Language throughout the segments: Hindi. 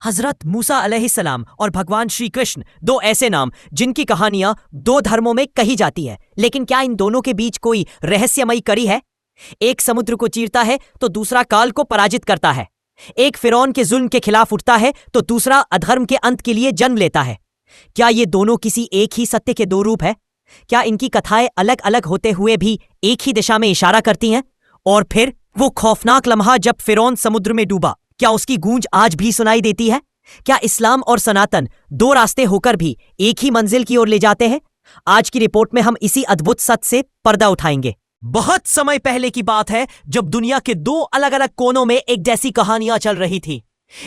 हजरत मूसा अलैहिस्सलाम और भगवान श्री कृष्ण, दो ऐसे नाम जिनकी कहानियां दो धर्मों में कही जाती है, लेकिन क्या इन दोनों के बीच कोई रहस्यमयी कड़ी है? एक समुद्र को चीरता है तो दूसरा काल को पराजित करता है। एक फिरौन के जुल्म के खिलाफ उठता है तो दूसरा अधर्म के अंत के लिए जन्म लेता है। क्या ये दोनों किसी एक ही सत्य के दो रूप है? क्या इनकी कथाएं अलग अलग होते हुए भी एक ही दिशा में इशारा करती हैं? और फिर वो खौफनाक लम्हा जब फिरौन समुद्र में डूबा, क्या उसकी गूंज आज भी सुनाई देती है? क्या इस्लाम और सनातन दो रास्ते होकर भी एक ही मंजिल की ओर ले जाते हैं? आज की रिपोर्ट में हम इसी अद्भुत सत्य से पर्दा उठाएंगे। बहुत समय पहले की बात है जब दुनिया के दो अलग अलग कोनों में एक जैसी कहानियां चल रही थी।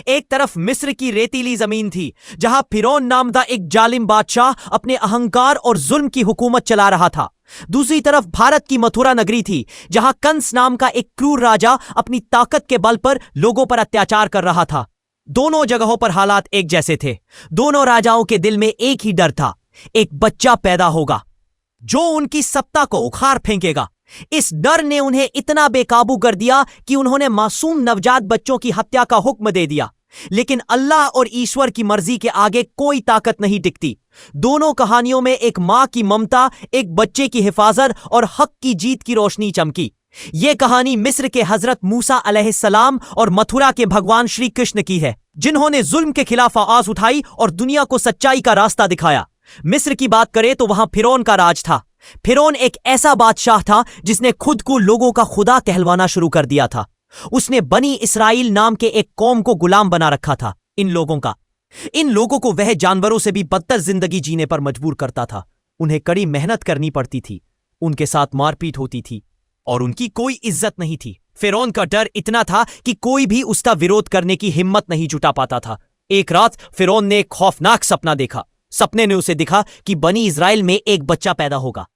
एक तरफ मिस्र की रेतीली जमीन थी जहां फिरौन नाम का एक जालिम बादशाह अपने अहंकार और जुल्म की हुकूमत चला रहा था। दूसरी तरफ भारत की मथुरा नगरी थी जहां कंस नाम का एक क्रूर राजा अपनी ताकत के बल पर लोगों पर अत्याचार कर रहा था। दोनों जगहों पर हालात एक जैसे थे। दोनों राजाओं के दिल में एक ही डर था, एक बच्चा पैदा होगा जो उनकी सत्ता को उखाड़ फेंकेगा। इस डर ने उन्हें इतना बेकाबू कर दिया कि उन्होंने मासूम नवजात बच्चों की हत्या का हुक्म दे दिया। लेकिन अल्लाह और ईश्वर की मर्जी के आगे कोई ताकत नहीं टिकती। दोनों कहानियों में एक मां की ममता, एक बच्चे की हिफाजत और हक की जीत की रोशनी चमकी। यह कहानी मिस्र के हजरत मूसा अलैहिस्सलाम और मथुरा के भगवान श्री कृष्ण की है, जिन्होंने जुल्म के खिलाफ आवाज उठाई और दुनिया को सच्चाई का रास्ता दिखाया। मिस्र की बात करें तो वहां फिरौन का राज था। फिरौन एक ऐसा बादशाह था जिसने खुद को लोगों का खुदा कहलवाना शुरू कर दिया था। उसने बनी इसराइल नाम के एक कौम को गुलाम बना रखा था। इन लोगों को वह जानवरों से भी बदतर जिंदगी जीने पर मजबूर करता था। उन्हें कड़ी मेहनत करनी पड़ती थी, उनके साथ मारपीट होती थी और उनकी कोई इज्जत नहीं थी। फिरौन का डर इतना था कि कोई भी उसका विरोध करने की हिम्मत नहीं जुटा पाता था। एक रात फिरौन ने एक खौफनाक सपना देखा। सपने ने उसे दिखा कि बनी इजराइल में एक बच्चा पैदा होगा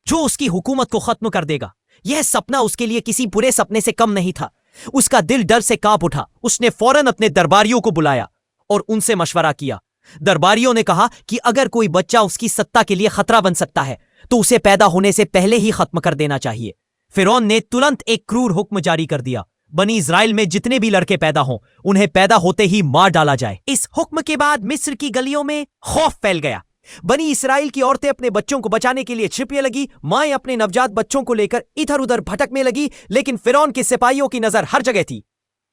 जो उसकी हुकूमत को खत्म कर देगा। यह सपना उसके लिए किसी बुरे सपने से कम नहीं था। उसका दिल डर से कांप उठा। उसने फौरन अपने दरबारियों को बुलाया और उनसे मशवरा किया। दरबारियों ने कहा कि अगर कोई बच्चा उसकी सत्ता के लिए खतरा बन सकता है तो उसे पैदा होने से पहले ही खत्म कर देना चाहिए। फिरौन ने तुरंत एक क्रूर हुक्म जारी कर दिया, बनी इजराइल में जितने भी लड़के पैदा हों उन्हें पैदा होते ही मार डाला जाए। इस हुक्म के बाद मिस्र की गलियों में खौफ फैल गया। बनी इसराइल की औरतें अपने बच्चों को बचाने के लिए छिपने लगी। माएं अपने नवजात बच्चों को लेकर इधर उधर भटकने लगी। लेकिन फिरौन के सिपाहियों की नजर हर जगह थी।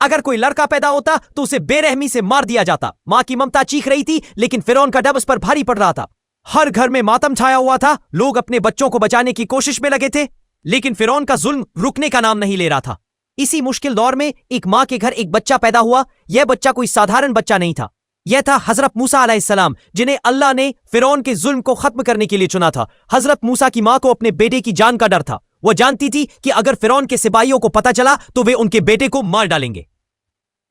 अगर कोई लड़का पैदा होता तो उसे बेरहमी से मार दिया जाता। मां की ममता चीख रही थी, लेकिन फिरौन का डर उस पर भारी पड़ रहा था। हर घर में मातम छाया हुआ था। लोग अपने बच्चों को बचाने की कोशिश में लगे थे, लेकिन फिरौन का जुल्म रुकने का नाम नहीं ले रहा था। इसी मुश्किल दौर में एक मां के घर एक बच्चा पैदा हुआ। यह बच्चा कोई साधारण बच्चा नहीं था। यह था हजरत मूसा अलैहिस्सलाम, जिन्हें अल्लाह ने फिरौन के जुल्म को खत्म करने के लिए चुना था। हजरत मूसा की मां को अपने बेटे की जान का डर था। वह जानती थी कि अगर फिरौन के सिपाहियों को पता चला तो वे उनके बेटे को मार डालेंगे।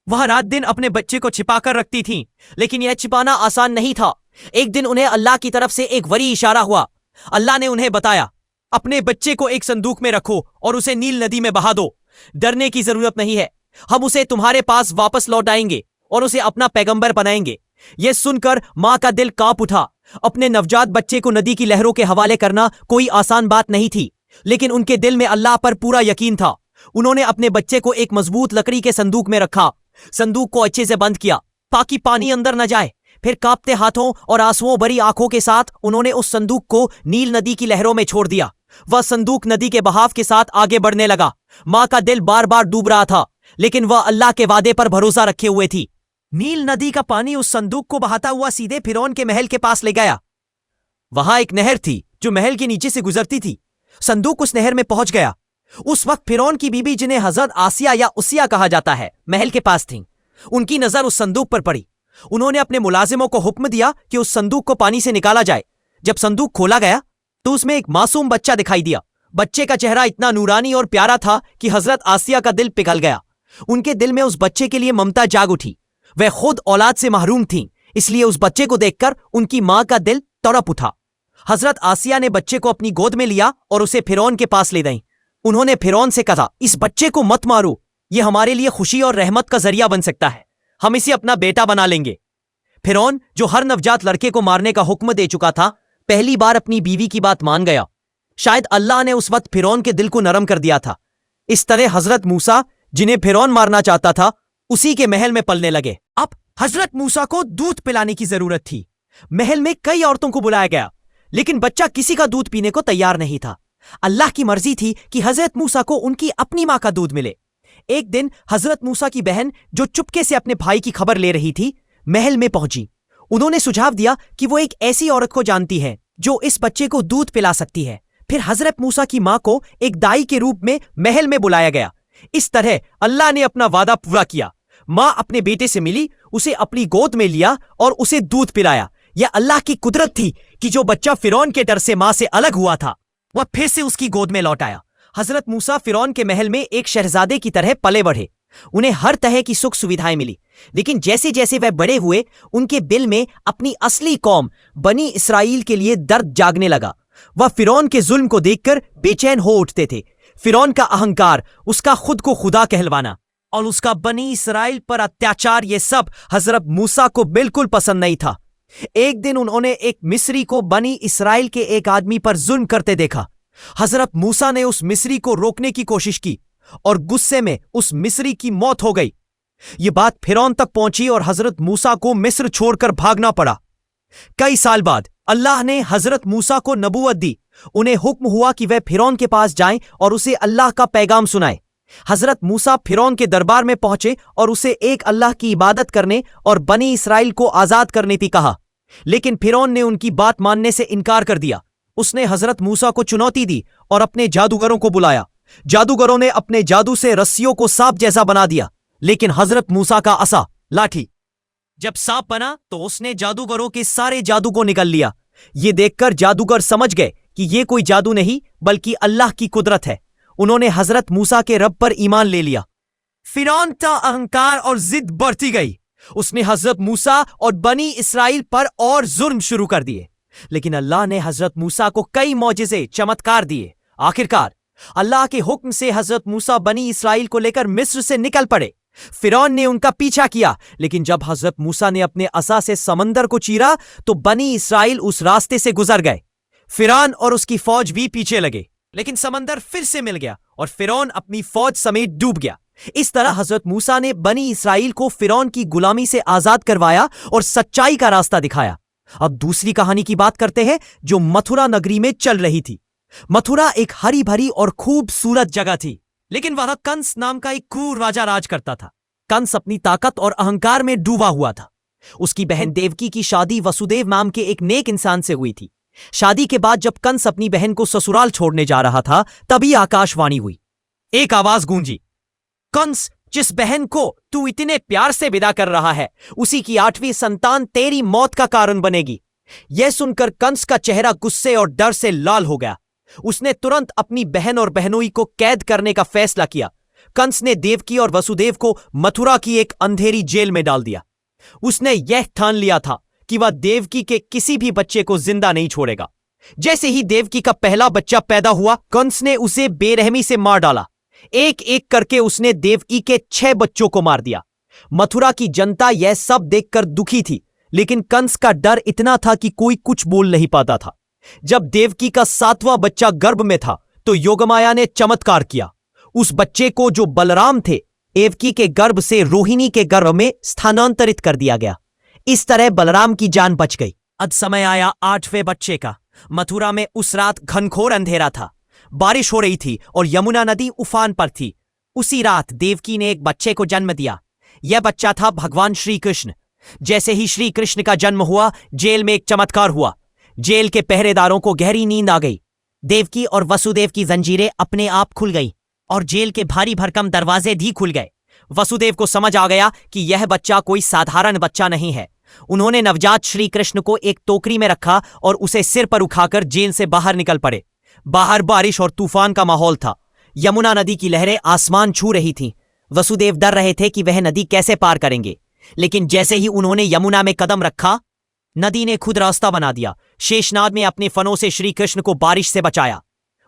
वह रात दिन अपने बच्चे को छिपाकर रखती थीं, लेकिन यह छिपाना आसान नहीं था। एक दिन उन्हें अल्लाह की तरफ से एक वरी इशारा हुआ। अल्लाह ने उन्हें बताया, अपने बच्चे को एक संदूक में रखो और उसे नील नदी में बहा दो। डरने की जरूरत नहीं है, हम उसे तुम्हारे पास वापस लौटाएंगे और उसे अपना पैगंबर बनाएंगे। यह सुनकर मां का दिल कांप उठा। अपने नवजात बच्चे को नदी की लहरों के हवाले करना कोई आसान बात नहीं थी, लेकिन उनके दिल में अल्लाह पर पूरा यकीन था। उन्होंने अपने बच्चे को एक मजबूत लकड़ी के संदूक में रखा। संदूक को अच्छे से बंद किया ताकि पानी अंदर न जाए। फिर कांपते हाथों और आंसुओं भरी आंखों के साथ उन्होंने उस संदूक को नील नदी की लहरों में छोड़ दिया। वह संदूक नदी के बहाव के साथ आगे बढ़ने लगा। मां का दिल बार बार डूब रहा था, लेकिन वह अल्लाह के वादे पर भरोसा रखे हुए थी। नील नदी का पानी उस संदूक को बहाता हुआ सीधे फिरौन के महल के पास ले गया। वहां एक नहर थी जो महल के नीचे से गुजरती थी। संदूक उस नहर में पहुंच गया। उस वक्त फिरौन की बीबी, जिन्हें हजरत आसिया या उसिया कहा जाता है, महल के पास थीं। उनकी नजर उस संदूक पर पड़ी। उन्होंने अपने मुलाजिमों को हुक्म दिया कि उस संदूक को पानी से निकाला जाए। जब संदूक खोला गया तो उसमें एक मासूम बच्चा दिखाई दिया। बच्चे का चेहरा इतना नूरानी और प्यारा था कि हजरत आसिया का दिल पिघल गया। उनके दिल में उस बच्चे के लिए ममता जाग उठी। वह खुद औलाद से महरूम थीं, इसलिए उस बच्चे को देखकर उनकी मां का दिल तड़प उठा। हजरत आसिया ने बच्चे को अपनी गोद में लिया और उसे फिरौन के पास ले गईं। उन्होंने फिरौन से कहा, इस बच्चे को मत मारो, यह हमारे लिए खुशी और रहमत का जरिया बन सकता है। हम इसे अपना बेटा बना लेंगे। फिरौन, जो हर नवजात लड़के को मारने का हुक्म दे चुका था, पहली बार अपनी बीवी की बात मान गया। शायद अल्लाह ने उस वक्त फिरौन के दिल को नरम कर दिया था। इस तरह हजरत मूसा, जिन्हें फिरौन मारना चाहता था, उसी के महल में पलने लगे। अब हजरत मूसा को दूध पिलाने की जरूरत थी। महल में कई औरतों को बुलाया गया, लेकिन बच्चा किसी का दूध पीने को तैयार नहीं था। अल्लाह की मर्जी थी कि हजरत मूसा को उनकी अपनी मां का दूध मिले। एक दिन हजरत मूसा की बहन, जो चुपके से अपने भाई की खबर ले रही थी, महल में पहुंची। उन्होंने सुझाव दिया कि वो एक ऐसी औरत को जानती है जो इस बच्चे को दूध पिला सकती है। फिर हजरत मूसा की मां को एक दाई के रूप में महल में बुलाया गया। इस तरह अल्लाह ने अपना वादा पूरा किया। मां अपने बेटे से मिली, उसे अपनी गोद में लिया और उसे दूध पिलाया। यह अल्लाह की कुदरत थी कि जो बच्चा फिरौन के डर से मां से अलग हुआ था, वह फिर से उसकी गोद में लौट आया। हजरत मूसा फिरौन के महल में एक शहजादे की तरह पले बढ़े। उन्हें हर तरह की सुख सुविधाएं मिली, लेकिन जैसे जैसे वह बड़े हुए, उनके दिल में अपनी असली कौम बनी इसराइल के लिए दर्द जागने लगा। वह फिरौन के जुल्म को देखकर बेचैन हो उठते थे। फिरौन का अहंकार, उसका खुद को खुदा कहलवाना और उसका बनी इसराइल पर अत्याचार, ये सब हजरत मूसा को बिल्कुल पसंद नहीं था। एक दिन उन्होंने एक मिस्री को बनी इसराइल के एक आदमी पर जुल्म करते देखा। हजरत मूसा ने उस मिस्री को रोकने की कोशिश की और गुस्से में उस मिस्री की मौत हो गई। यह बात फिरौन तक पहुंची और हजरत मूसा को मिस्र छोड़कर भागना पड़ा। कई साल बाद अल्लाह ने हजरत मूसा को नबूवत दी। उन्हें हुक्म हुआ कि वह फिरौन के पास जाएं और उसे अल्लाह का पैगाम सुनाएं। हजरत मूसा फिरौन के दरबार में पहुंचे और उसे एक अल्लाह की इबादत करने और बनी इसराइल को आजाद करने की कहा, लेकिन फिरौन ने उनकी बात मानने से इनकार कर दिया। उसने हजरत मूसा को चुनौती दी और अपने जादूगरों को बुलाया। जादूगरों ने अपने जादू से रस्सियों को सांप जैसा बना दिया, लेकिन हजरत मूसा का असा, लाठी, जब सांप बना तो उसने जादूगरों के सारे जादू को निगल लिया। ये देखकर जादूगर समझ गए कि ये कोई जादू नहीं बल्कि अल्लाह की कुदरत है। उन्होंने हजरत मूसा के रब पर ईमान ले लिया। फिरौन का अहंकार और जिद बढ़ती गई। उसने हजरत मूसा और बनी इसराइल पर और जुर्म शुरू कर दिए, लेकिन अल्लाह ने हजरत मूसा को कई मौजिज़े, चमत्कार दिए। आखिरकार अल्लाह के हुक्म से हजरत मूसा बनी इसराइल को लेकर मिस्र से निकल पड़े। फिरौन ने उनका पीछा किया, लेकिन जब हजरत मूसा ने अपने असा से समंदर को चीरा तो बनी इसराइल उस रास्ते से गुजर गए। फिरौन और उसकी फौज भी पीछे लगे, लेकिन समंदर फिर से मिल गया और फिरौन अपनी फौज समेत डूब गया। इस तरह हजरत मूसा ने बनी इसराइल को फिरौन की गुलामी से आजाद करवाया और सच्चाई का रास्ता दिखाया। अब दूसरी कहानी की बात करते हैं जो मथुरा नगरी में चल रही थी। मथुरा एक हरी भरी और खूबसूरत जगह थी, लेकिन वहां कंस नाम का एक क्रूर राजा राज करता था। कंस अपनी ताकत और अहंकार में डूबा हुआ था। उसकी बहन देवकी की शादी वसुदेव नाम के एक नेक इंसान से हुई थी। शादी के बाद जब कंस अपनी बहन को ससुराल छोड़ने जा रहा था, तभी आकाशवाणी हुई। एक आवाज गूंजी, कंस, जिस बहन को तू इतने प्यार से विदा कर रहा है, उसी की 8वीं संतान तेरी मौत का कारण बनेगी। यह सुनकर कंस का चेहरा गुस्से और डर से लाल हो गया। उसने तुरंत अपनी बहन और बहनोई को कैद करने का फैसला किया। कंस ने देवकी और वसुदेव को मथुरा की एक अंधेरी जेल में डाल दिया। उसने यह ठान लिया था कि वह देवकी के किसी भी बच्चे को जिंदा नहीं छोड़ेगा। जैसे ही देवकी का पहला बच्चा पैदा हुआ, कंस ने उसे बेरहमी से मार डाला। एक एक करके उसने देवकी के 6 बच्चों को मार दिया। मथुरा की जनता यह सब देखकर दुखी थी, लेकिन कंस का डर इतना था कि कोई कुछ बोल नहीं पाता था। जब देवकी का 7वां बच्चा गर्भ में था तो योगमाया ने चमत्कार किया। उस बच्चे को, जो बलराम थे, देवकी के गर्भ से रोहिणी के गर्भ में स्थानांतरित कर दिया गया। इस तरह बलराम की जान बच गई। अब समय आया 8वें बच्चे का। मथुरा में उस रात घनघोर अंधेरा था। बारिश हो रही थी और यमुना नदी उफान पर थी। उसी रात देवकी ने एक बच्चे को जन्म दिया। यह बच्चा था भगवान श्री कृष्ण। जैसे ही श्री कृष्ण का जन्म हुआ, जेल में एक चमत्कार हुआ। जेल के पहरेदारों को गहरी नींद आ गई। देवकी और वसुदेव की जंजीरें अपने आप खुल गई और जेल के भारी भरकम दरवाजे भी खुल गए। वसुदेव को समझ आ गया कि यह बच्चा कोई साधारण बच्चा नहीं है। उन्होंने नवजात श्री कृष्ण को एक टोकरी में रखा और उसे सिर पर उठाकर जेल से बाहर निकल पड़े। बाहर बारिश और तूफान का माहौल था। यमुना नदी की लहरें आसमान छू रही थीं। वसुदेव डर रहे थे कि वह नदी कैसे पार करेंगे, लेकिन जैसे ही उन्होंने यमुना में कदम रखा, नदी ने खुद रास्ता बना दिया। शेषनाग ने अपने फनों से श्री कृष्ण को बारिश से बचाया।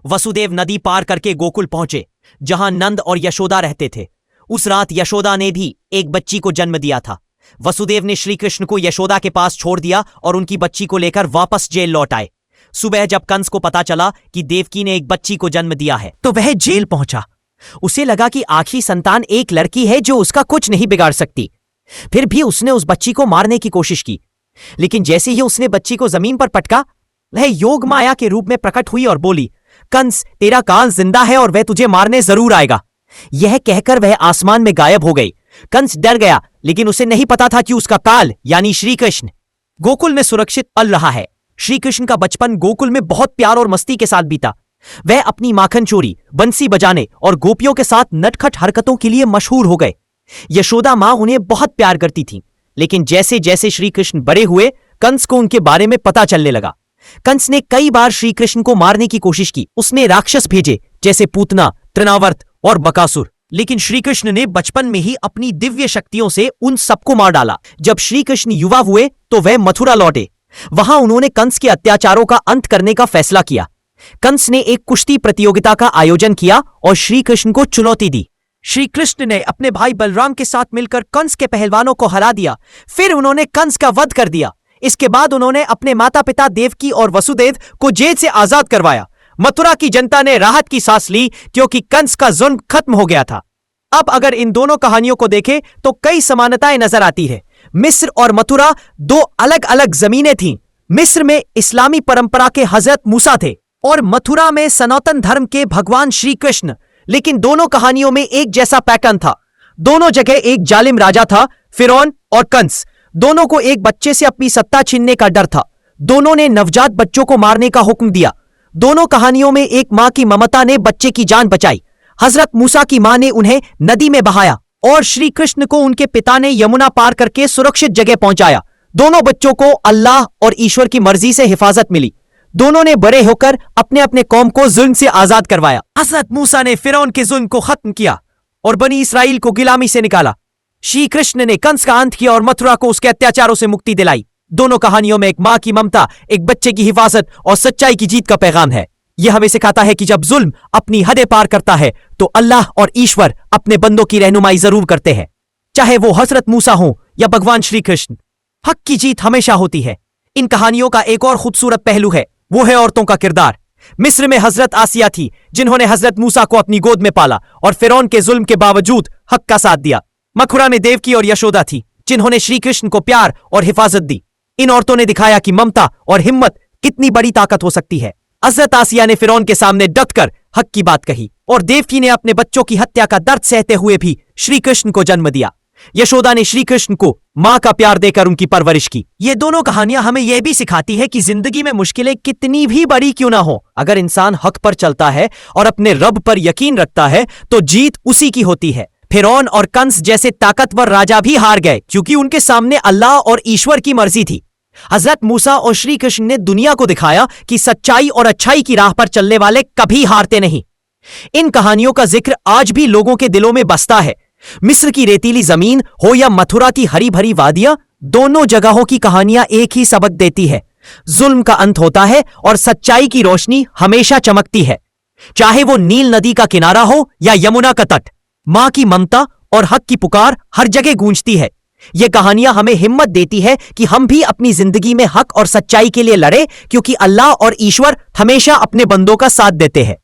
वसुदेव नदी पार करके गोकुल पहुंचे, जहां नंद और यशोदा रहते थे। उस रात यशोदा ने भी एक बच्ची को जन्म दिया था। वसुदेव ने श्री कृष्ण को यशोदा के पास छोड़ दिया और उनकी बच्ची को लेकर वापस जेल लौट आए। सुबह जब कंस को पता चला कि देवकी ने एक बच्ची को जन्म दिया है, तो वह जेल पहुंचा। उसे लगा कि आखिरी संतान एक लड़की है जो उसका कुछ नहीं बिगाड़ सकती। फिर भी उसने उस बच्ची को मारने की कोशिश की, लेकिन जैसे ही उसने बच्ची को जमीन पर पटका, वह योग माया के रूप में प्रकट हुई और बोली, कंस, तेरा काल जिंदा है और वह तुझे मारने जरूर आएगा। यह कहकर वह आसमान में गायब हो गई। कंस डर गया, लेकिन उसे नहीं पता था कि उसका काल यानी श्री कृष्ण गोकुल में सुरक्षित पल रहा है। श्री कृष्ण का बचपन गोकुल में बहुत प्यार और मस्ती के साथ बीता। वह अपनी माखन चोरी, बंसी बजाने और गोपियों के साथ नटखट हरकतों के लिए मशहूर हो गए। यशोदा मां उन्हें बहुत प्यार करती थी, लेकिन जैसे जैसे श्री कृष्ण बड़े हुए, कंस को उनके बारे में पता चलने लगा। कंस ने कई बार श्री कृष्ण को मारने की कोशिश की। उसने राक्षस भेजे, जैसे पूतना, तृणावर्त और बकासुर, लेकिन श्री कृष्ण ने बचपन में ही अपनी दिव्य शक्तियों से उन सबको मार डाला। जब श्री कृष्ण युवा हुए तो वह मथुरा लौटे। वहां उन्होंने कंस के अत्याचारों का अंत करने का फैसला किया। कंस ने एक कुश्ती प्रतियोगिता का आयोजन किया और श्री कृष्ण को चुनौती दी। श्री कृष्ण ने अपने भाई बलराम के साथ मिलकर कंस के पहलवानों को हरा दिया। फिर उन्होंने कंस का वध कर दिया। इसके बाद उन्होंने अपने माता पिता देवकी और वसुदेव को जेल से आजाद करवाया। मथुरा की जनता ने राहत की सांस ली, क्योंकि कंस का जुल्म खत्म हो गया था। अब अगर इन दोनों कहानियों को देखें तो कई समानताएं नजर आती है। मिस्र और मथुरा दो अलग अलग जमीनें थीं। मिस्र में इस्लामी परंपरा के हजरत मूसा थे और मथुरा में सनातन धर्म के भगवान श्री कृष्ण। लेकिन दोनों कहानियों में एक जैसा पैटर्न था। दोनों जगह एक जालिम राजा था, फिरौन और कंस। दोनों को एक बच्चे से अपनी सत्ता छीनने का डर था। दोनों ने नवजात बच्चों को मारने का हुक्म दिया। दोनों कहानियों में एक मां की ममता ने बच्चे की जान बचाई। हजरत मूसा की मां ने उन्हें नदी में बहाया और श्री कृष्ण को उनके पिता ने यमुना पार करके सुरक्षित जगह पहुंचाया। दोनों बच्चों को अल्लाह और ईश्वर की मर्जी से हिफाजत मिली। दोनों ने बड़े होकर अपने अपने कौम को जुल्म से आजाद करवाया। हजरत मूसा ने फिरौन के जुल्म को खत्म किया और बनी इसराइल को गुलामी से निकाला। श्री कृष्ण ने कंस का अंत किया और मथुरा को उसके अत्याचारों से मुक्ति दिलाई। दोनों कहानियों में एक मां की ममता, एक बच्चे की हिफाजत और सच्चाई की जीत का पैगाम है। यह हमें सिखाता है कि जब जुल्म अपनी हदें पार करता है तो अल्लाह और ईश्वर अपने बंदों की रहनुमाई जरूर करते हैं, चाहे वो हजरत मूसा हो या भगवान श्री कृष्ण। हक की जीत हमेशा होती है। इन कहानियों का एक और खूबसूरत पहलू है, वो है औरतों का किरदार। मिस्र में हजरत आसिया थी, जिन्होंने हजरत मूसा को अपनी गोद में पाला और फिरौन के जुल्म के बावजूद हक का साथ दिया। मथुरा में देवकी और यशोदा थी, जिन्होंने श्री कृष्ण को प्यार और हिफाजत दी। इन औरतों ने दिखाया कि ममता और हिम्मत कितनी बड़ी ताकत हो सकती है। हजरत आसिया ने फिरौन के सामने डटकर हक की बात कही और देवकी ने अपने बच्चों की हत्या का दर्द सहते हुए भी श्री कृष्ण को जन्म दिया। यशोदा ने श्री कृष्ण को मां का प्यार देकर उनकी परवरिश की। ये दोनों कहानियां हमें यह भी सिखाती है कि जिंदगी में मुश्किलें कितनी भी बड़ी क्यों ना हो, अगर इंसान हक पर चलता है और अपने रब पर यकीन रखता है तो जीत उसी की होती है। फिरौन और कंस जैसे ताकतवर राजा भी हार गए, क्योंकि उनके सामने अल्लाह और ईश्वर की मर्जी थी। हजरत मूसा और श्री कृष्ण ने दुनिया को दिखाया कि सच्चाई और अच्छाई की राह पर चलने वाले कभी हारते नहीं। इन कहानियों का जिक्र आज भी लोगों के दिलों में बसता है। मिस्र की रेतीली जमीन हो या मथुरा की हरी भरी वादियां, दोनों जगहों की कहानियां एक ही सबक देती है। जुल्म का अंत होता है और सच्चाई की रोशनी हमेशा चमकती है। चाहे वो नील नदी का किनारा हो या यमुना का तट, मां की ममता और हक की पुकार हर जगह गूंजती है। ये कहानियां हमें हिम्मत देती है कि हम भी अपनी जिंदगी में हक और सच्चाई के लिए लड़े, क्योंकि अल्लाह और ईश्वर हमेशा अपने बंदों का साथ देते हैं।